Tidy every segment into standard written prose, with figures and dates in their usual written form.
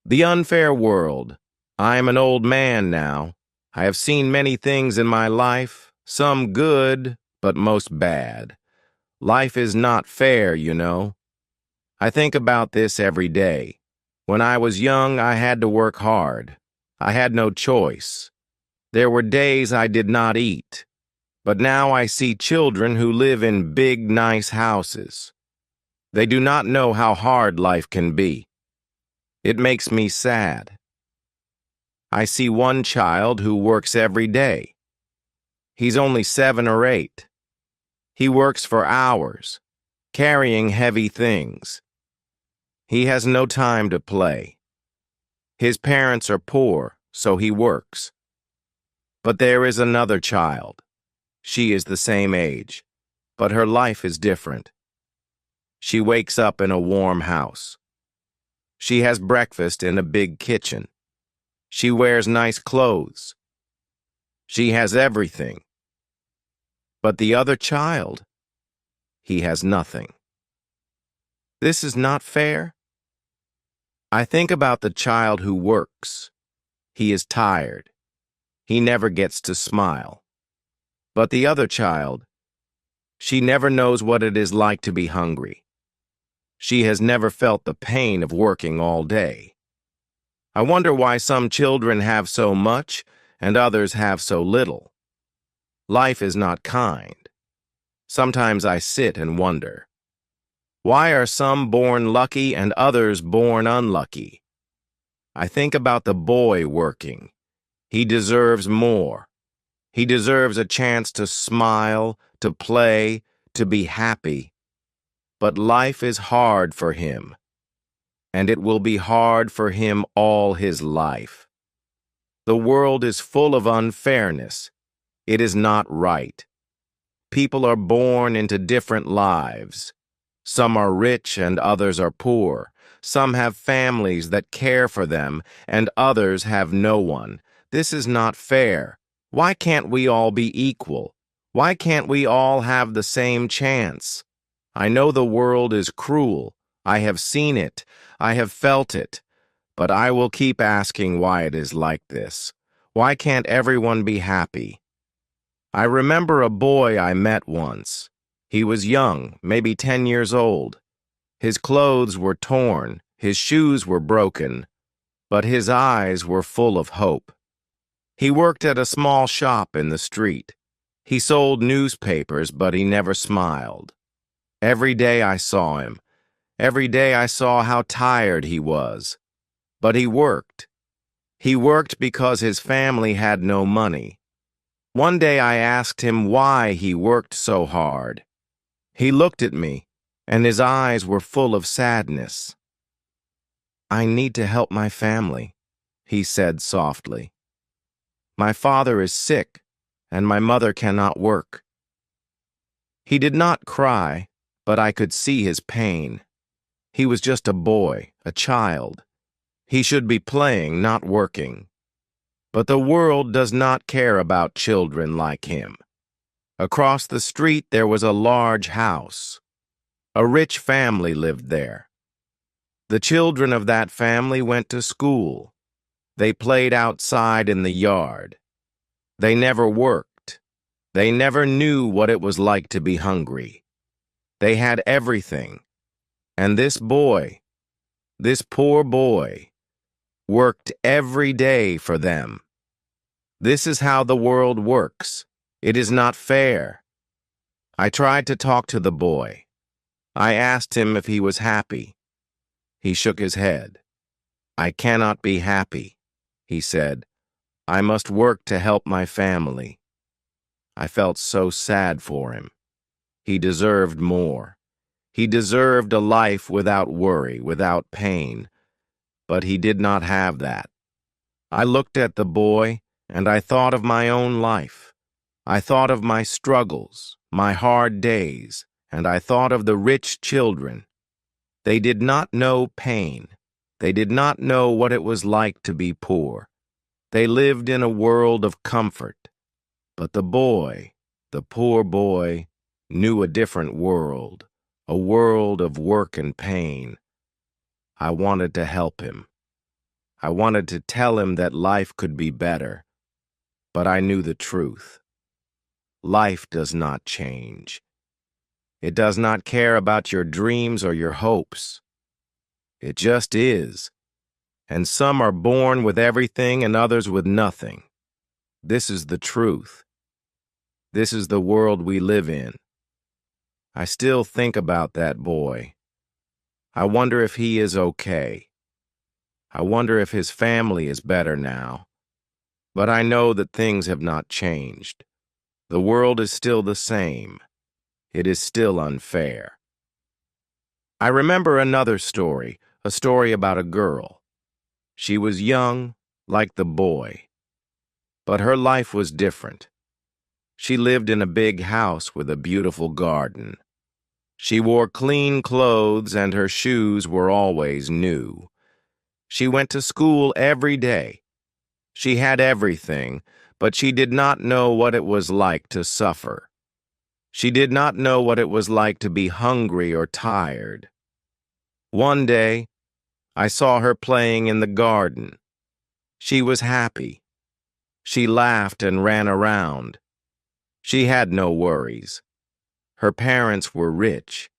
The unfair world. I am an old man now. I have seen many things in my life, some good, but most bad. Life is not fair, you know. I think about this every day. When I was young, I had to work hard. I had no choice. There were days I did not eat. But now I see children who live in big, nice houses. They do not know how hard life can be. It makes me sad. I see one child who works every day. He's only 7 or 8. He works for hours, carrying heavy things. He has no time to play. His parents are poor, so he works. But there is another child. She is the same age, but her life is different. She wakes up in a warm house. She has breakfast in a big kitchen. She wears nice clothes. She has everything. But the other child, he has nothing. This is not fair. I think about the child who works. He is tired. He never gets to smile. But the other child, she never knows what it is like to be hungry. She has never felt the pain of working all day. I wonder why some children have so much and others have so little. Life is not kind. Sometimes I sit and wonder, why are some born lucky and others born unlucky? I think about the boy working. He deserves more. He deserves a chance to smile, to play, to be happy. But life is hard for him, and it will be hard for him all his life. The world is full of unfairness. It is not right. People are born into different lives. Some are rich and others are poor. Some have families that care for them, and others have no one. This is not fair. Why can't we all be equal? Why can't we all have the same chance? I know the world is cruel. I have seen it. I have felt it. But I will keep asking why it is like this. Why can't everyone be happy? I remember a boy I met once. He was young, maybe 10 years old. His clothes were torn, his shoes were broken, but his eyes were full of hope. He worked at a small shop in the street. He sold newspapers, but he never smiled. Every day I saw him. Every day I saw how tired he was. But he worked. He worked because his family had no money. One day I asked him why he worked so hard. He looked at me, and his eyes were full of sadness. "I need to help my family," he said softly. "My father is sick, and my mother cannot work." He did not cry, but I could see his pain. He was just a boy, a child. He should be playing, not working. But the world does not care about children like him. Across the street there was a large house. A rich family lived there. The children of that family went to school. They played outside in the yard. They never worked. They never knew what it was like to be hungry. They had everything. And this boy, this poor boy, worked every day for them. This is how the world works. It is not fair. I tried to talk to the boy. I asked him if he was happy. He shook his head. "I cannot be happy," he said. "I must work to help my family." I felt so sad for him. He deserved more. He deserved a life without worry, without pain. But he did not have that. I looked at the boy, and I thought of my own life. I thought of my struggles, my hard days, and I thought of the rich children. They did not know pain. They did not know what it was like to be poor. They lived in a world of comfort. But the boy, the poor boy, knew a different world, a world of work and pain. I wanted to help him. I wanted to tell him that life could be better, but I knew the truth. Life does not change. It does not care about your dreams or your hopes. It just is. And some are born with everything and others with nothing. This is the truth. This is the world we live in. I still think about that boy. I wonder if he is okay. I wonder if his family is better now. But I know that things have not changed. The world is still the same. It is still unfair. I remember another story, a story about a girl. She was young, like the boy. But her life was different. She lived in a big house with a beautiful garden. She wore clean clothes and her shoes were always new. She went to school every day. She had everything, but she did not know what it was like to suffer. She did not know what it was like to be hungry or tired. One day, I saw her playing in the garden. She was happy. She laughed and ran around. She had no worries. Her parents were rich.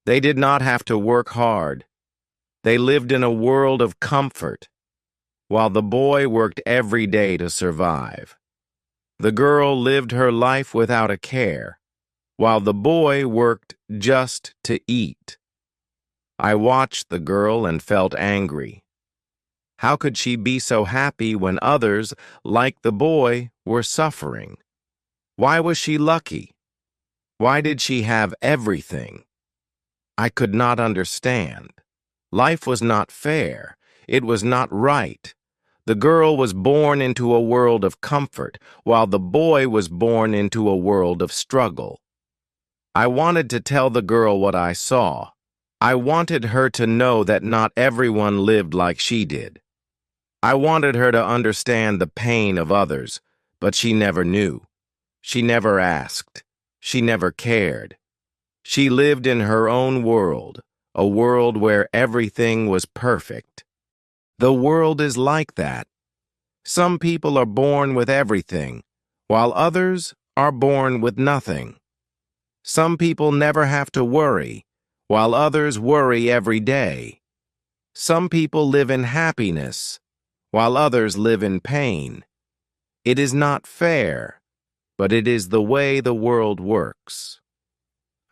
They did not have to work hard. They lived in a world of comfort, while the boy worked every day to survive. The girl lived her life without a care, while the boy worked just to eat. I watched the girl and felt angry. How could she be so happy when others, like the boy, were suffering? Why was she lucky? Why did she have everything? I could not understand. Life was not fair. It was not right. The girl was born into a world of comfort, while the boy was born into a world of struggle. I wanted to tell the girl what I saw. I wanted her to know that not everyone lived like she did. I wanted her to understand the pain of others, but she never knew. She never asked. She never cared. She lived in her own world, a world where everything was perfect. The world is like that. Some people are born with everything, while others are born with nothing. Some people never have to worry, while others worry every day. Some people live in happiness, while others live in pain. It is not fair, but it is the way the world works.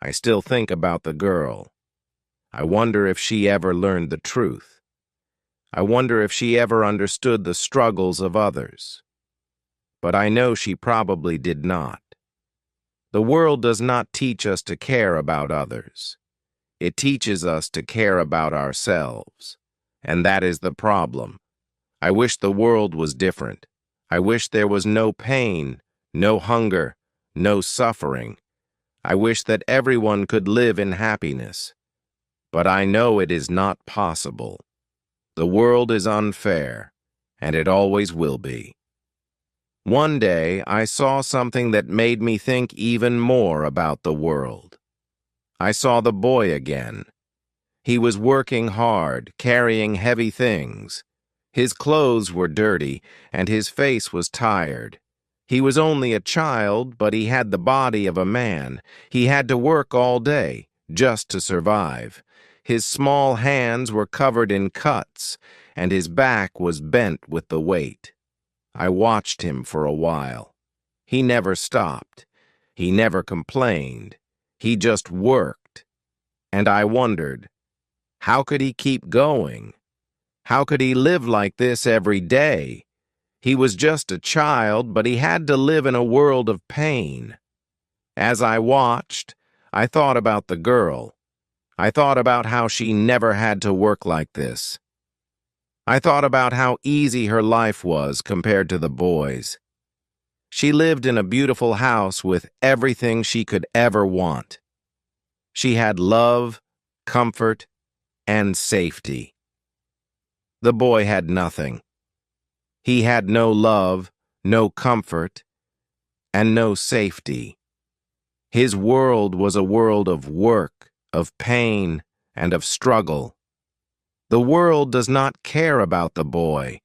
I still think about the girl. I wonder if she ever learned the truth. I wonder if she ever understood the struggles of others. But I know she probably did not. The world does not teach us to care about others. It teaches us to care about ourselves. And that is the problem. I wish the world was different. I wish there was no pain, no hunger, no suffering. I wish that everyone could live in happiness. But I know it is not possible. The world is unfair, and it always will be. One day, I saw something that made me think even more about the world. I saw the boy again. He was working hard, carrying heavy things. His clothes were dirty, and his face was tired. He was only a child, but he had the body of a man. He had to work all day, just to survive. His small hands were covered in cuts, and his back was bent with the weight. I watched him for a while. He never stopped. He never complained. He just worked. And I wondered, how could he keep going? How could he live like this every day? He was just a child, but he had to live in a world of pain. As I watched, I thought about the girl. I thought about how she never had to work like this. I thought about how easy her life was compared to the boy's. She lived in a beautiful house with everything she could ever want. She had love, comfort, and safety. The boy had nothing. He had no love, no comfort, and no safety. His world was a world of work, of pain, and of struggle. The world does not care about the boy.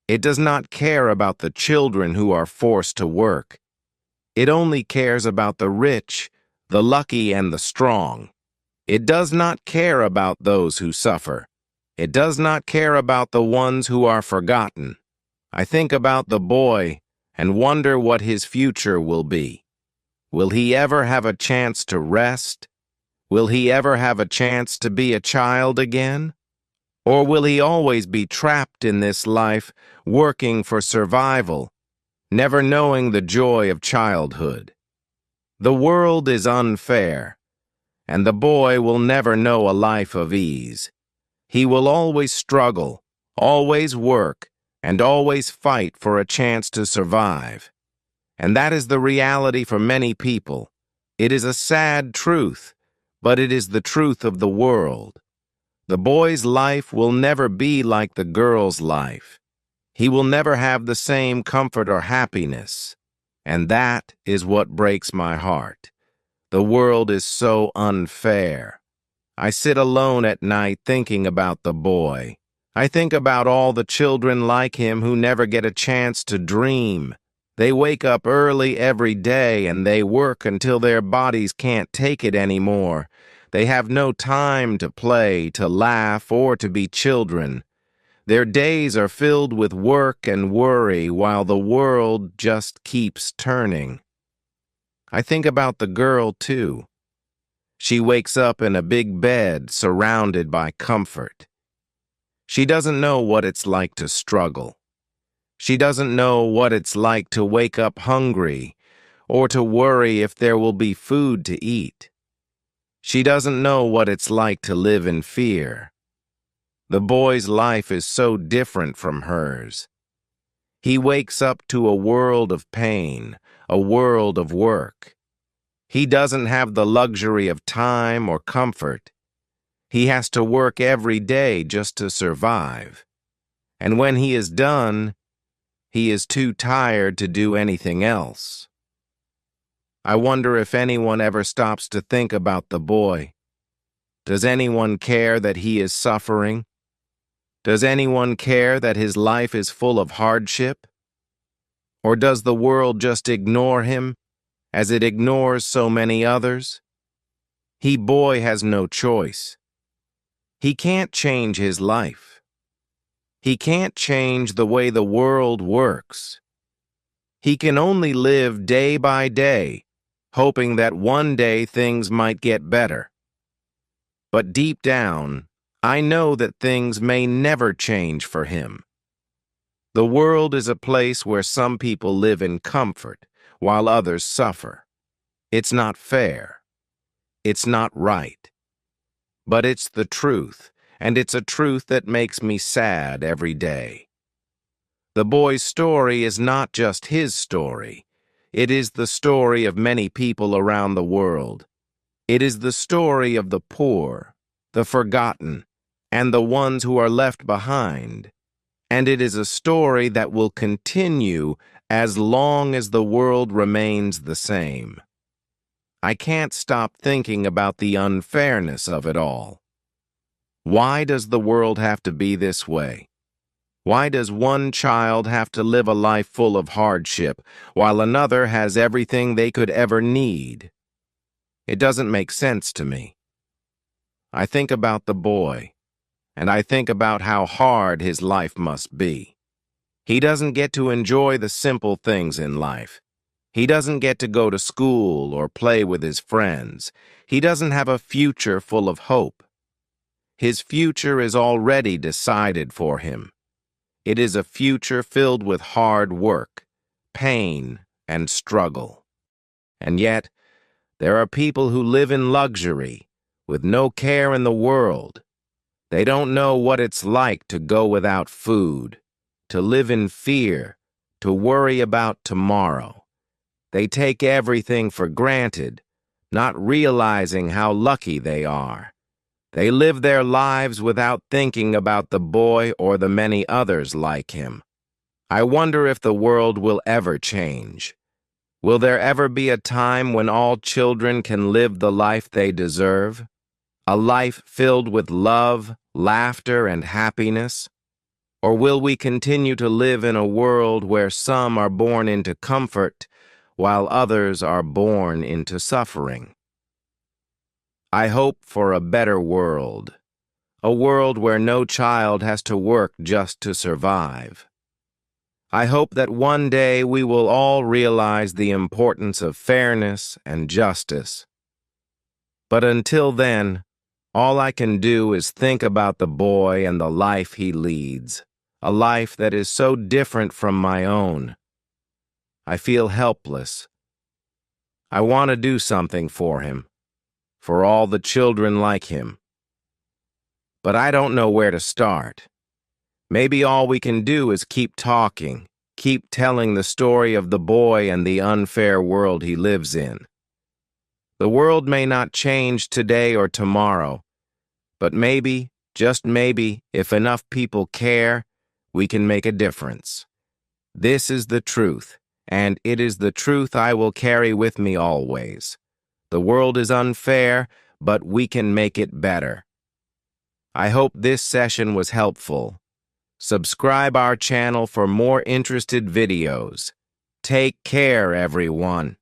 It does not care about the children who are forced to work. It only cares about the rich, the lucky, and the strong. It does not care about those who suffer. It does not care about the ones who are forgotten. I think about the boy and wonder what his future will be. Will he ever have a chance to rest? Will he ever have a chance to be a child again? Or will he always be trapped in this life, working for survival, never knowing the joy of childhood? The world is unfair, and the boy will never know a life of ease. He will always struggle, always work, and always fight for a chance to survive. And that is the reality for many people. It is a sad truth, but it is the truth of the world. The boy's life will never be like the girl's life. He will never have the same comfort or happiness. And that is what breaks my heart. The world is so unfair. I sit alone at night thinking about the boy. I think about all the children like him who never get a chance to dream. They wake up early every day and they work until their bodies can't take it anymore. They have no time to play, to laugh, or to be children. Their days are filled with work and worry while the world just keeps turning. I think about the girl, too. She wakes up in a big bed surrounded by comfort. She doesn't know what it's like to struggle. She doesn't know what it's like to wake up hungry or to worry if there will be food to eat. She doesn't know what it's like to live in fear. The boy's life is so different from hers. He wakes up to a world of pain, a world of work. He doesn't have the luxury of time or comfort. He has to work every day just to survive. And when he is done, he is too tired to do anything else. I wonder if anyone ever stops to think about the boy. Does anyone care that he is suffering? Does anyone care that his life is full of hardship? Or does the world just ignore him, as it ignores so many others? Boy has no choice. He can't change his life. He can't change the way the world works. He can only live day by day, hoping that one day things might get better. But deep down, I know that things may never change for him. The world is a place where some people live in comfort, while others suffer. It's not fair. It's not right. But it's the truth, and it's a truth that makes me sad every day. The boy's story is not just his story. It is the story of many people around the world. It is the story of the poor, the forgotten, and the ones who are left behind. And it is a story that will continue as long as the world remains the same. I can't stop thinking about the unfairness of it all. Why does the world have to be this way? Why does one child have to live a life full of hardship, while another has everything they could ever need? It doesn't make sense to me. I think about the boy, and I think about how hard his life must be. He doesn't get to enjoy the simple things in life. He doesn't get to go to school or play with his friends. He doesn't have a future full of hope. His future is already decided for him. It is a future filled with hard work, pain, and struggle. And yet, there are people who live in luxury, with no care in the world. They don't know what it's like to go without food, to live in fear, to worry about tomorrow. They take everything for granted, not realizing how lucky they are. They live their lives without thinking about the boy or the many others like him. I wonder if the world will ever change. Will there ever be a time when all children can live the life they deserve? A life filled with love, laughter, and happiness? Or will we continue to live in a world where some are born into comfort while others are born into suffering? I hope for a better world, a world where no child has to work just to survive. I hope that one day we will all realize the importance of fairness and justice. But until then, all I can do is think about the boy and the life he leads, a life that is so different from my own. I feel helpless. I want to do something for him, for all the children like him. But I don't know where to start. Maybe all we can do is keep talking, keep telling the story of the boy and the unfair world he lives in. The world may not change today or tomorrow, but maybe, just maybe, if enough people care, we can make a difference. This is the truth, and it is the truth I will carry with me always. The world is unfair, but we can make it better. I hope this session was helpful. Subscribe our channel for more interested videos. Take care, everyone.